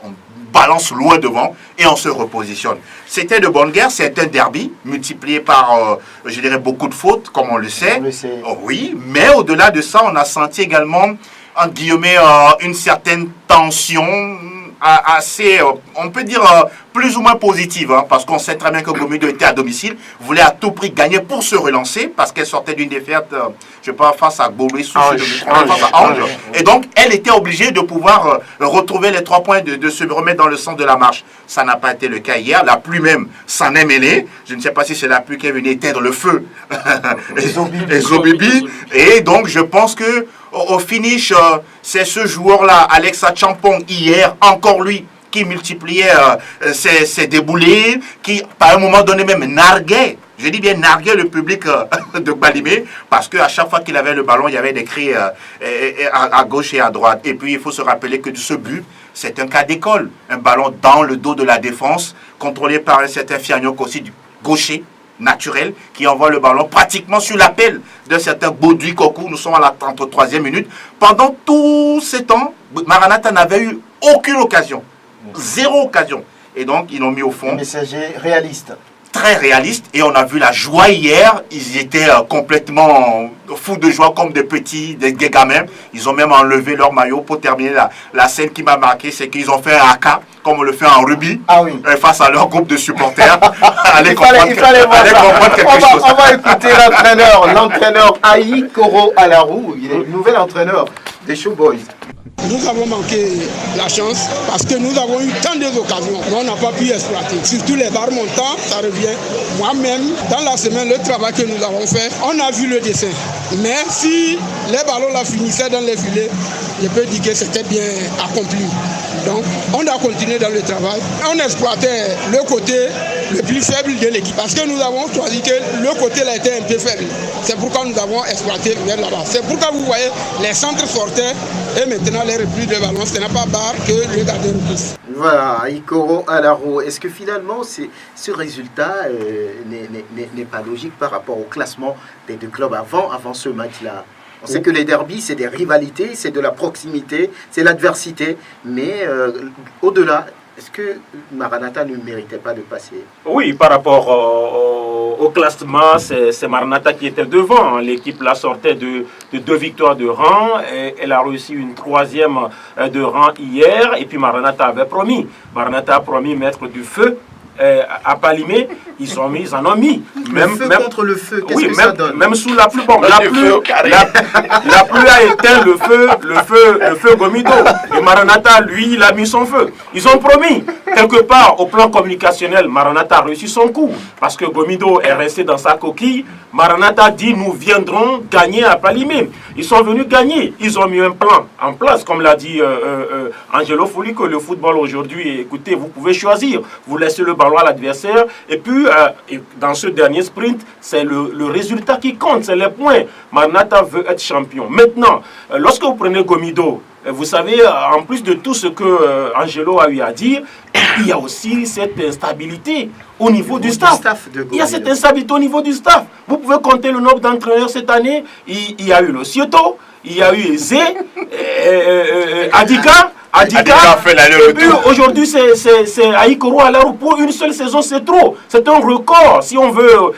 on balance loin devant et on se repositionne. C'était de bonne guerre, c'est un derby multiplié par, je dirais, beaucoup de fautes, comme on le sait. Oh, oui, mais au-delà de ça, on a senti également, entre guillemets, une certaine tension assez, on peut dire, plus ou moins positive, hein, parce qu'on sait très bien que Gomido était à domicile, voulait à tout prix gagner pour se relancer, parce qu'elle sortait d'une défaite, je ne sais pas, face à Gobé, face à Ange. Et donc, elle était obligée de pouvoir retrouver les 3 points, de se remettre dans le sens de la marche. Ça n'a pas été le cas hier. La pluie même s'en est mêlée. Je ne sais pas si c'est la pluie qui est venue éteindre le feu. Et Zobibi. Et donc, je pense que au finish, c'est ce joueur-là, Alexa Champong, hier, encore lui, qui multipliait ses déboulés, qui, par un moment donné, même narguait, je dis bien narguait le public de Balimé, parce qu'à chaque fois qu'il avait le ballon, il y avait des cris à gauche et à droite. Et puis, il faut se rappeler que ce but, c'est un cas d'école. Un ballon dans le dos de la défense, contrôlé par un certain Fiagnok aussi, du gaucher, naturel qui envoie le ballon pratiquement sur l'appel d'un certain Baudouin Kokou. Nous sommes à la 33e minute. Pendant tous ces temps, Maranatha n'avait eu aucune occasion. Zéro occasion. Et donc, ils l'ont mis au fond. Un messager réaliste. Très réaliste. Et on a vu la joie hier. Ils étaient complètement fous de joie comme des petits, des gamins. Ils ont même enlevé leur maillot pour terminer la scène qui m'a marqué. C'est qu'ils ont fait un haka, comme on le fait en rugby, face à leur groupe de supporters. Il fallait voir ça. On va écouter l'entraîneur Aïe Koro Alarou. Il est le nouvel entraîneur des Showboys. Nous avons manqué la chance parce que nous avons eu tant d'occasions, mais on n'a pas pu exploiter. Surtout les barres montants, ça revient. Moi-même, dans la semaine, le travail que nous avons fait, on a vu le dessin. Mais si les ballons la finissaient dans les filets, je peux dire que c'était bien accompli. Donc, on a continué dans le travail. On exploitait le côté le plus faible de l'équipe parce que nous avons choisi que le côté là était un peu faible. C'est pourquoi nous avons exploité vers là-bas. C'est pourquoi vous voyez les centres sortaient et maintenant les reprises de ballon, ce n'est pas barre que le gardien repousse. Voilà, Ikoro Alaro. Est-ce que finalement ce résultat n'est pas logique par rapport au classement des deux clubs avant ce match-là? On sait que les derbys, c'est des rivalités, c'est de la proximité, c'est l'adversité. Mais au-delà, est-ce que Maranatha ne méritait pas de passer? Oui, par rapport au classement, c'est Maranatha qui était devant. L'équipe la sortait de 2 victoires de rang. Et elle a réussi une 3e de rang hier. Et puis Maranatha avait promis. Maranatha a promis mettre du feu à Palimé. Ils en ont mis. Même contre le feu, qu'est-ce que ça donne? Même sous la pluie. Bon, la pluie a éteint le feu Gomido. Et Maranatha, lui, il a mis son feu. Ils ont promis. Quelque part, au plan communicationnel, Maranatha a réussi son coup. Parce que Gomido est resté dans sa coquille. Maranatha dit, nous viendrons gagner à Palimé. Ils sont venus gagner. Ils ont mis un plan en place, comme l'a dit Angelo Folico. Le football aujourd'hui, écoutez, vous pouvez choisir. Vous laissez le ballon à l'adversaire. Et puis, dans ce dernier sprint, c'est le résultat qui compte, c'est les points. Maranatha veut être champion. Maintenant, lorsque vous prenez Gomido, vous savez, en plus de tout ce que Angelo a eu à dire, il y a aussi cette instabilité au niveau du staff. Il y a cette instabilité au niveau du staff. Vous pouvez compter le nombre d'entraîneurs cette année. Il y a eu le Cioto, il y a eu Zé, Adika. Et puis aujourd'hui, c'est Aïkoro Alarou. Pour une seule saison, c'est trop. C'est un record. Si on veut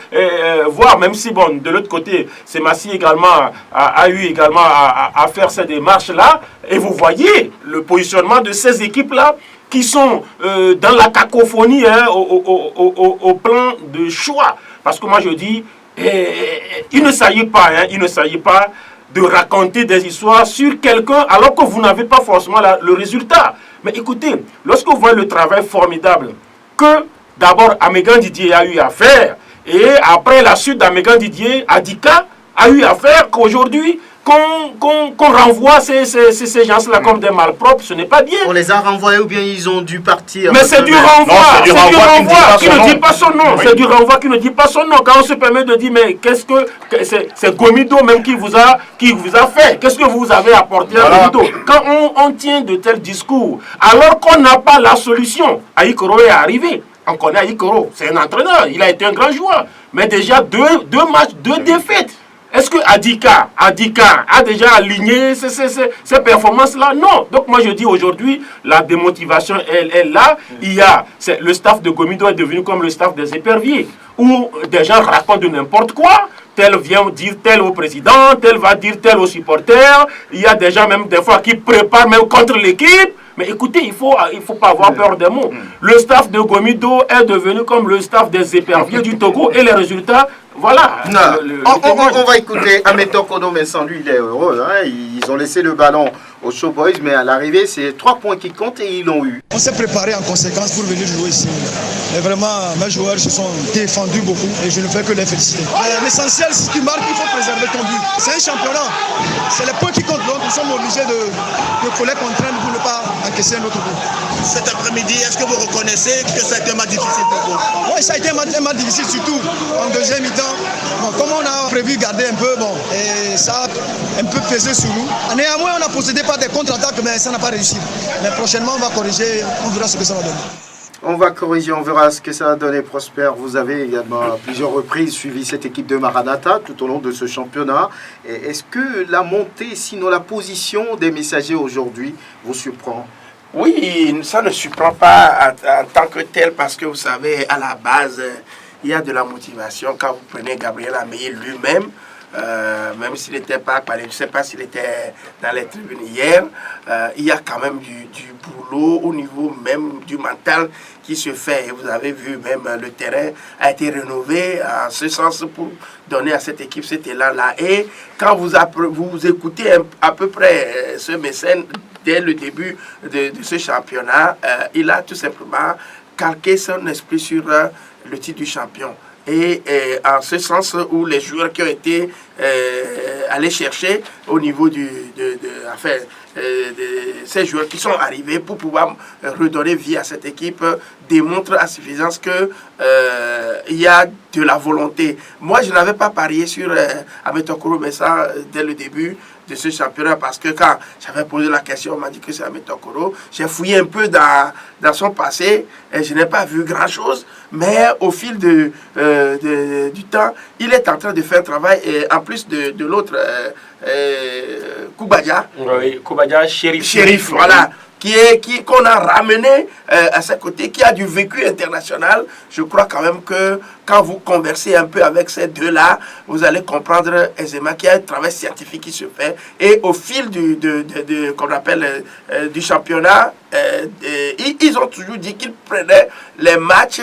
voir, même si, bon, de l'autre côté, Semassi également a eu également à faire ces démarches-là. Et vous voyez le positionnement de ces équipes-là qui sont dans la cacophonie au plan de choix. Parce que moi, je dis, il ne s'agit pas de raconter des histoires sur quelqu'un alors que vous n'avez pas forcément le résultat. Mais écoutez, lorsque vous voyez le travail formidable que d'abord Amégan Didier a eu à faire, et après la suite d'Amégan Didier, Adika a eu à faire, qu'aujourd'hui, qu'on renvoie ces gens-là comme des malpropres, ce n'est pas bien. On les a renvoyés ou bien ils ont dû partir? Mais c'est du renvoi, qui ne dit pas son nom. C'est du renvoi qui ne dit pas son nom. Quand on se permet de dire, mais qu'est-ce que c'est Gomido même qui vous a fait? Qu'est-ce que vous avez apporté à Gomido? Quand on tient de tels discours, alors qu'on n'a pas la solution, Aïkoro est arrivé. On connaît Aïkoro, c'est un entraîneur, il a été un grand joueur. Mais déjà deux matchs, 2 défaites. Est-ce que Adika a déjà aligné ces performances-là? Non. Donc moi je dis aujourd'hui, la démotivation elle est là. Le staff de Gomido est devenu comme le staff des éperviers, où des gens racontent de n'importe quoi. Tel vient dire tel au président, tel va dire tel aux supporters. Il y a des gens même des fois qui préparent même contre l'équipe. Mais écoutez, il faut pas avoir peur des mots. Le staff de Gomido est devenu comme le staff des éperviers du Togo et les résultats, voilà. On va écouter Ameto Kono Vincent, lui il est heureux. Hein. Ils ont laissé le ballon aux Showboys, mais à l'arrivée, c'est 3 points qui comptent et ils l'ont eu. On s'est préparé en conséquence pour venir jouer ici. Mais vraiment, mes joueurs se sont défendus beaucoup et je ne fais que les féliciter. L'essentiel, c'est ce qui marque, il faut préserver ton but. C'est un championnat. C'est les points qui comptent. Donc nous sommes obligés de coller contre eux pour ne pas encaisser un autre but. Cet après-midi, est-ce que vous reconnaissez que ça a été un match difficile pour vous? Oui, ça a été un match difficile, surtout en deuxième mi-temps. Bon, comme on a prévu garder un peu, et ça a un peu pesé sur nous. Néanmoins, on a procédé par des contre-attaques, mais ça n'a pas réussi. Mais prochainement, on va corriger, on verra ce que ça va donner. On va corriger, on verra ce que ça va donner. Prosper, vous avez également à plusieurs reprises suivi cette équipe de Maranatha tout au long de ce championnat. Est-ce que la montée, sinon la position des messagers aujourd'hui vous surprend? Oui, ça ne surprend pas en tant que tel parce que vous savez, à la base, il y a de la motivation. Quand vous prenez Gabriel Améi lui-même, même s'il n'était pas, je ne sais pas s'il était dans les tribunes hier, il y a quand même du boulot au niveau même du mental qui se fait. Et vous avez vu même le terrain a été rénové en ce sens pour donner à cette équipe cet élan-là. Et quand vous écoutez à peu près ce mécène dès le début de ce championnat, il a tout simplement calqué son esprit sur le titre du champion. Et en ce sens où les joueurs qui ont été allés chercher au niveau ces joueurs qui sont arrivés pour pouvoir redonner vie à cette équipe démontrent à suffisance que il y a de la volonté. Moi, je n'avais pas parié sur Ahmed Okoro Mensah dès le début de ce championnat parce que quand j'avais posé la question, on m'a dit que c'est Ahmed Okoro. J'ai fouillé un peu dans son passé et je n'ai pas vu grand-chose. Mais au fil du temps, il est en train de faire un travail. Et en plus de l'autre, Koubadia. Oui, Koubadia, Shérif, voilà. Qu'on a ramené à ses côtés, qui a du vécu international. Je crois quand même que quand vous conversez un peu avec ces deux-là, vous allez comprendre aisément qu'il y a un travail scientifique qui se fait. Et au fil qu'on appelle du championnat, ils ont toujours dit qu'ils prenaient les matchs,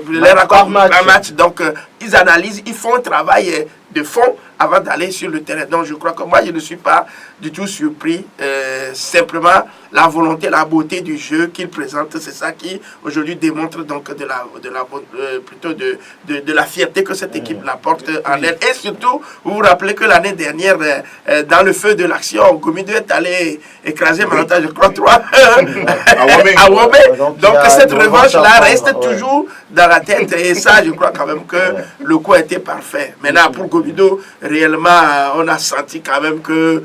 les rencontres par match. Donc, ils analysent, ils font un travail de fond avant d'aller sur le terrain. Donc, je crois que moi, je ne suis pas du tout surpris. Simplement, la volonté, la beauté du jeu qu'il présente, c'est ça qui, aujourd'hui, démontre donc plutôt de la fierté que cette équipe l'apporte en elle. Et surtout, vous vous rappelez que l'année dernière, dans le feu de l'action, Gomido est allé écraser Maranatha, je crois, 3 à Womé. Donc, cette revanche-là reste toujours dans la tête. Et ça, je crois quand même que le coup a été parfait. Maintenant, pour Gomido, réellement, on a senti quand même que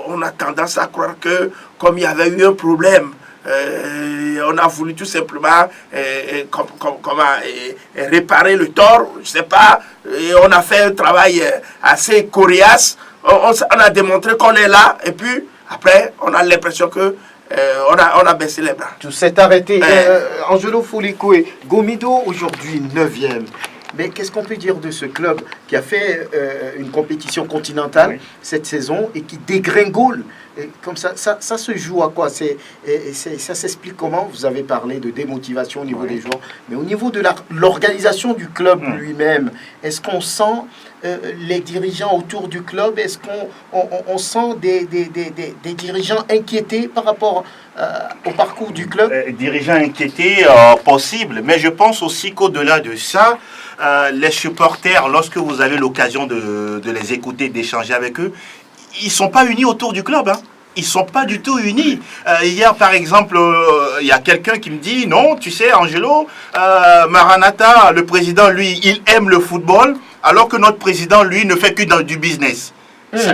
on a tendance à croire que comme il y avait eu un problème, on a voulu tout simplement réparer le tort, je sais pas, et on a fait un travail assez coriace, on a démontré qu'on est là, et puis après on a l'impression que on a baissé les bras. Tout s'est arrêté. Angelo Folikoué, Gomido aujourd'hui 9e. Mais qu'est-ce qu'on peut dire de ce club qui a fait une compétition continentale cette saison et qui dégringole comme ça se joue à quoi? Ça s'explique comment? Vous avez parlé de démotivation au niveau des joueurs, mais au niveau de l'organisation du club lui-même, est-ce qu'on sent les dirigeants autour du club? Est-ce qu'on sent des dirigeants inquiétés par rapport au parcours du club? Dirigeants inquiétés, possible, mais je pense aussi qu'au-delà de ça, les supporters, lorsque vous avez l'occasion de les écouter, d'échanger avec eux, ils ne sont pas unis autour du club. Hein. Ils ne sont pas du tout unis. Hier, par exemple, il y a quelqu'un qui me dit, non, tu sais, Angelo, Maranatha, le président, lui, il aime le football, alors que notre président, lui, ne fait que du business.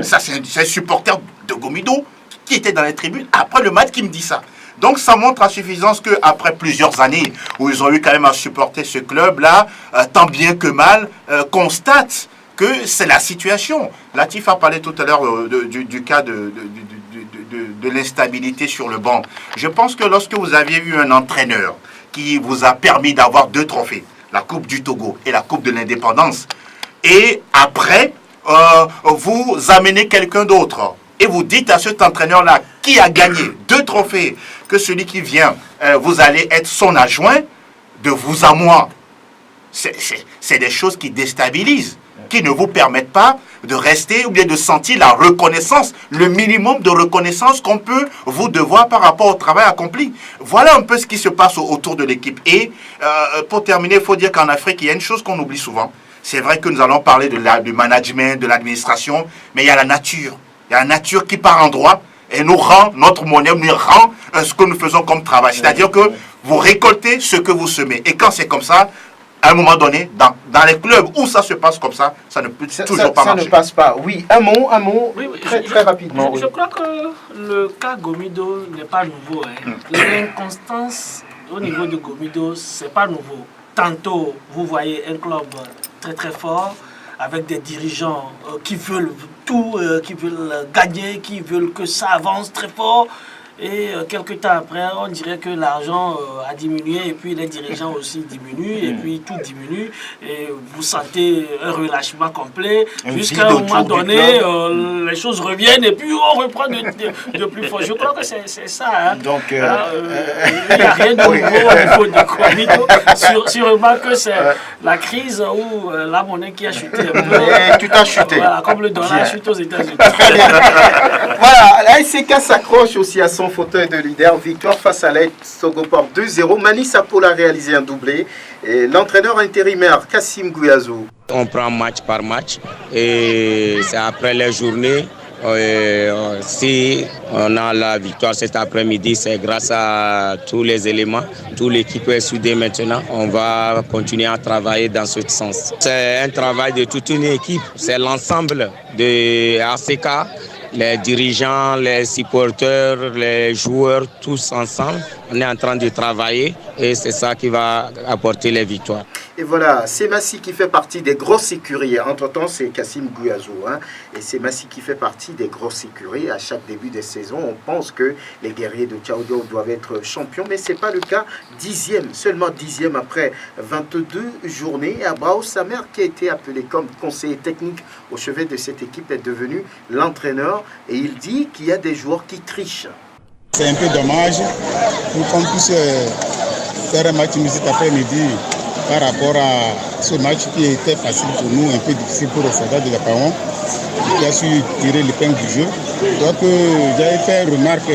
Ça, c'est un supporter de Gomido qui était dans les tribunes après le match qui me dit ça. Donc ça montre à suffisance qu'après plusieurs années où ils ont eu quand même à supporter ce club-là, tant bien que mal, constate que c'est la situation. Latif a parlé tout à l'heure du cas de l'instabilité sur le banc. Je pense que lorsque vous aviez eu un entraîneur qui vous a permis d'avoir 2 trophées, la Coupe du Togo et la Coupe de l'Indépendance, et après, vous amenez quelqu'un d'autre, et vous dites à cet entraîneur-là qui a gagné 2 trophées, que celui qui vient, vous allez être son adjoint, de vous à moi. C'est des choses qui déstabilisent, qui ne vous permettent pas de rester ou bien de sentir la reconnaissance, le minimum de reconnaissance qu'on peut vous devoir par rapport au travail accompli. Voilà un peu ce qui se passe autour de l'équipe. Et pour terminer, il faut dire qu'en Afrique, il y a une chose qu'on oublie souvent. C'est vrai que nous allons parler du management, de l'administration, mais il y a la nature. Il y a la nature qui part en droit et nous rend, notre monnaie nous rend ce que nous faisons comme travail. C'est-à-dire que vous récoltez ce que vous semez. Et quand c'est comme ça, à un moment donné, dans les clubs où ça se passe comme ça ne peut toujours pas marcher. Ça ne passe pas. Oui, un mot, Oui, très rapidement. Je crois que le cas Gomido n'est pas nouveau. L'inconstance au niveau de Gomido, ce n'est pas nouveau. Tantôt, vous voyez un club très très fort, avec des dirigeants qui veulent tout, qui veulent gagner, qui veulent que ça avance très fort. Et quelques temps après, on dirait que l'argent a diminué et puis les dirigeants aussi diminuent et puis tout diminue. Et vous sentez un relâchement complet jusqu'à un moment donné, les choses reviennent et puis on reprend de plus fort. Je crois que c'est ça. Hein. Donc, il n'y a rien de nouveau au niveau de Covid. Sûrement que c'est la crise où la monnaie qui a chuté un peu. Tout a chuté. Voilà, comme le dollar a chuté aux États-Unis. Voilà, l'ASK s'accroche aussi à son fauteuil de leader. Victoire face à l'AS Sogopor 2-0. Mani Sapoul a réalisé un doublé. Et l'entraîneur intérimaire Kassim Gouiazou. On prend match par match et c'est après les journées. Si on a la victoire cet après-midi, c'est grâce à tous les éléments. Toute l'équipe est soudée maintenant. On va continuer à travailler dans ce sens. C'est un travail de toute une équipe. C'est l'ensemble de ACK, les dirigeants, les supporters, les joueurs, tous ensemble. On est en train de travailler et c'est ça qui va apporter les victoires. Et voilà, c'est Massi qui fait partie des grosses écuries. Entre-temps, c'est Kassim Gouiazou. Et c'est Massi qui fait partie des grosses écuries. À chaque début des saisons, on pense que les guerriers de Tchaoudou doivent être champions, mais ce n'est pas le cas. Seulement 10e après 22 journées. Abrao Samer, qui a été appelé comme conseiller technique au chevet de cette équipe, est devenu l'entraîneur. Et il dit qu'il y a des joueurs qui trichent. C'est un peu dommage. Nous qu'on puisse faire un match cet après-midi par rapport à ce match qui était facile pour nous, un peu difficile pour le soldat de la Paon, qui a su tirer l'épingle du jeu. Donc j'avais fait une remarque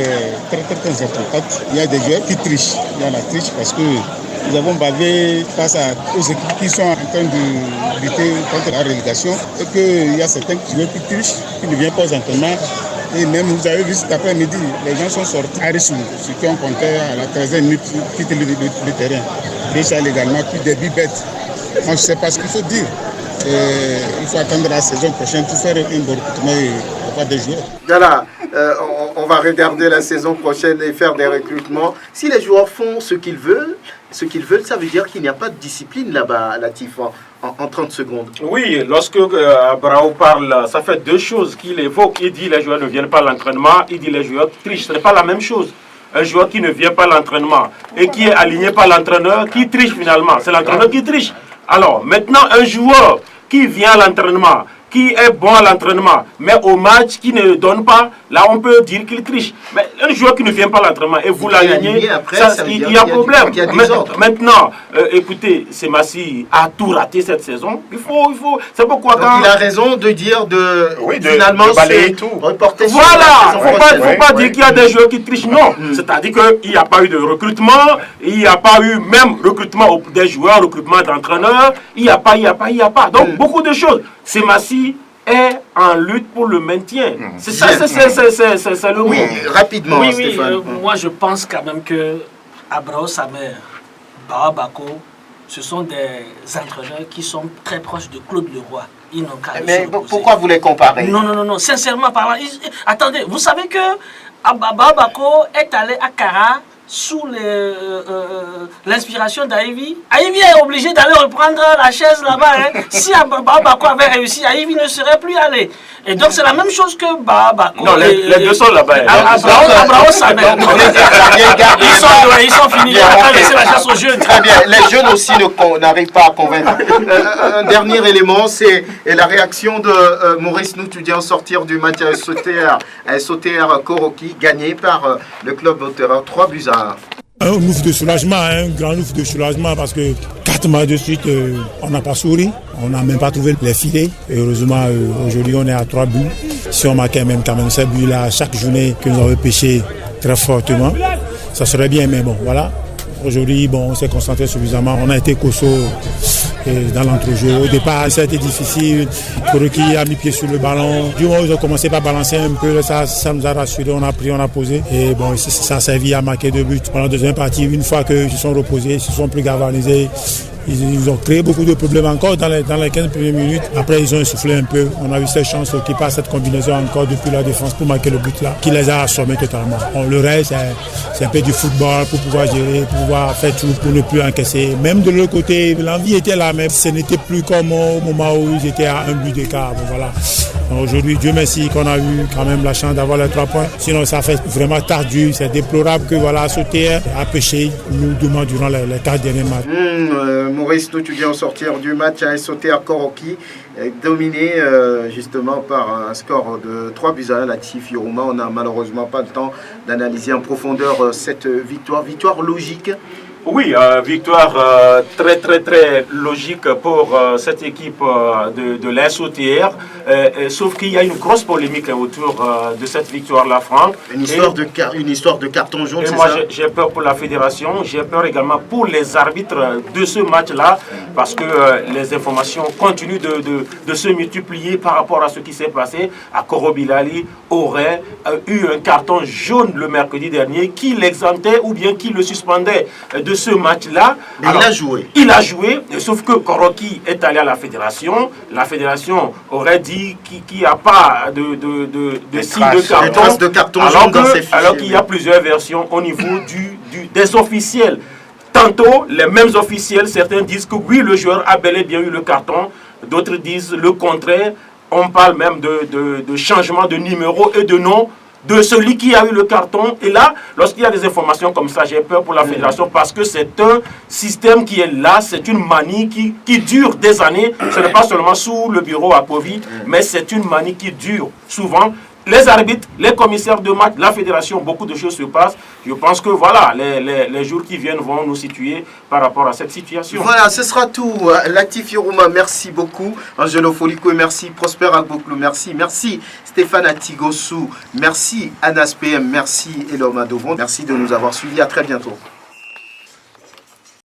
très importante. Il y a des joueurs qui trichent. Il y a la triche parce que nous avons bavé face aux équipes qui sont en train de lutter contre la relégation et qu'il y a certains joueurs qui trichent, qui ne viennent pas aux entraînements. Et même, vous avez vu cet après-midi, les gens sont sortis à Rissou, ceux qui ont compté à la 13e minute, quitté le terrain. Déjà légalement, puis des bibettes. Moi, je ne sais pas ce qu'il faut dire. Il faut attendre la saison prochaine pour faire un bon recrutement et avoir des joueurs. Voilà, on va regarder la saison prochaine et faire des recrutements. Si les joueurs font ce qu'ils veulent, ça veut dire qu'il n'y a pas de discipline là-bas, Latif, en 30 secondes. Oui, lorsque Abrao parle, ça fait deux choses qu'il évoque. Il dit les joueurs ne viennent pas à l'entraînement, il dit les joueurs trichent. Ce n'est pas la même chose. Un joueur qui ne vient pas à l'entraînement et qui est aligné par l'entraîneur, qui triche finalement. C'est l'entraîneur qui triche. Alors, maintenant, un joueur qui vient à l'entraînement, qui est bon à l'entraînement, mais au match, qui ne donne pas, là, on peut dire qu'il triche. Mais un joueur qui ne vient pas à l'entraînement et vous l'alignez, il y a problème. Maintenant, écoutez, Semassi a tout raté cette saison. Il faut c'est pourquoi donc il a raison de dire finalement de balayer tout. Reporter. Voilà, il ne faut pas dire qu'il y a des joueurs qui trichent. Non, c'est-à-dire qu'il n'y a pas eu de recrutement, il n'y a pas eu même recrutement des joueurs, recrutement d'entraîneurs, il n'y a pas. Donc, beaucoup de choses. Semassi est en lutte pour le maintien. C'est ça, c'est le mot. Oui, rapidement, Stéphane. Moi, je pense quand même que Abrao Samer, Baobako, ce sont des entraîneurs qui sont très proches de Claude Leroy. Ils n'ont qu'à mais pourquoi vous les comparez? Non, sincèrement parlant. Attendez, vous savez que Baobako est allé à Kara sous l'inspiration d'Aïvi. Aïvi est obligé d'aller reprendre la chaise là-bas. Si Baobako avait réussi, Aïvi ne serait plus allé. Et donc c'est la même chose que Baobako. Non, les deux sont là-bas. Abrao Samer. Ils sont finis. On va laisser la chasse aux jeunes. Très bien. Les jeunes aussi n'arrivent pas à convaincre. Un dernier élément, c'est la réaction de Maurice Noutoudian sortir du match à SOTR Koroki, gagné par le club Auteur 3-1. Un ouf de soulagement, un grand ouf de soulagement parce que 4 matchs de suite, on n'a pas souri, on n'a même pas trouvé les filets. Et heureusement, aujourd'hui, on est à 3 buts. Si on marquait même quand même ces buts-là chaque journée que nous avons pêché très fortement, ça serait bien, mais bon, voilà. Aujourd'hui, on s'est concentré suffisamment, on a été costaud dans l'entrejeu. Au départ, ça a été difficile. Koroki a mis pied sur le ballon. Du moment où ils ont commencé par balancer un peu, ça nous a rassuré, on a pris, on a posé. Et bon, ça a servi à marquer 2 buts. Pendant la deuxième partie, une fois qu'ils se sont reposés, ils se sont plus galvanisés. Ils ont créé beaucoup de problèmes encore dans les 15 premières minutes. Après, ils ont essoufflé un peu. On a vu cette chance qui passe cette combinaison encore depuis la défense pour marquer le but là, qui les a assommés totalement. Le reste, c'est un peu du football pour pouvoir gérer, pour pouvoir faire tout pour ne plus encaisser. Même de l'autre côté, l'envie était là, mais ce n'était plus comme au moment où ils étaient à un but d'écart. Bon, voilà. Aujourd'hui, Dieu merci qu'on a eu quand même la chance d'avoir les 3 points. Sinon, ça fait vraiment tardu. C'est déplorable que sauter a pêché nous demande durant les 4 derniers matchs. Maurice, nous tu viens au sortir du match à sauter à Koroki, dominé justement par un score de 3-1 à l'Actif Yorouma. On n'a malheureusement pas le temps d'analyser en profondeur cette victoire. Victoire logique. Oui, victoire très logique pour cette équipe de l'SOTR, sauf qu'il y a une grosse polémique autour de cette victoire-là, Franck. Une histoire de carton jaune, c'est ça? Moi, j'ai peur pour la fédération, j'ai peur également pour les arbitres de ce match-là, parce que les informations continuent de se multiplier par rapport à ce qui s'est passé. Akoro Bilali aurait eu un carton jaune le mercredi dernier qui l'exemptait ou bien qui le suspendait de ce match-là. Il a joué. Il a joué, sauf que Koroki est allé à la fédération. La fédération aurait dit qu'il n'y a pas de signe de carton. Alors qu'il y a plusieurs versions au niveau des officiels. Tantôt, les mêmes officiels, certains disent que oui, le joueur a bel et bien eu le carton. D'autres disent le contraire. On parle même de changement de numéro et de nom de celui qui a eu le carton. Et là, lorsqu'il y a des informations comme ça, j'ai peur pour la fédération parce que c'est un système qui est là, c'est une manie qui dure des années. Ce n'est pas seulement sous le bureau à Covid, mais c'est une manie qui dure souvent. Les arbitres, les commissaires de match, la fédération, beaucoup de choses se passent. Je pense que voilà, les jours qui viennent vont nous situer par rapport à cette situation. Voilà, ce sera tout. L'Actif Yorouma, merci beaucoup. Angelo Foliko, merci. Prosper Agboklou, merci. Merci Stéphane Atigosu, merci Anas PM, merci Eloma Dovon. Merci de nous avoir suivis. À très bientôt.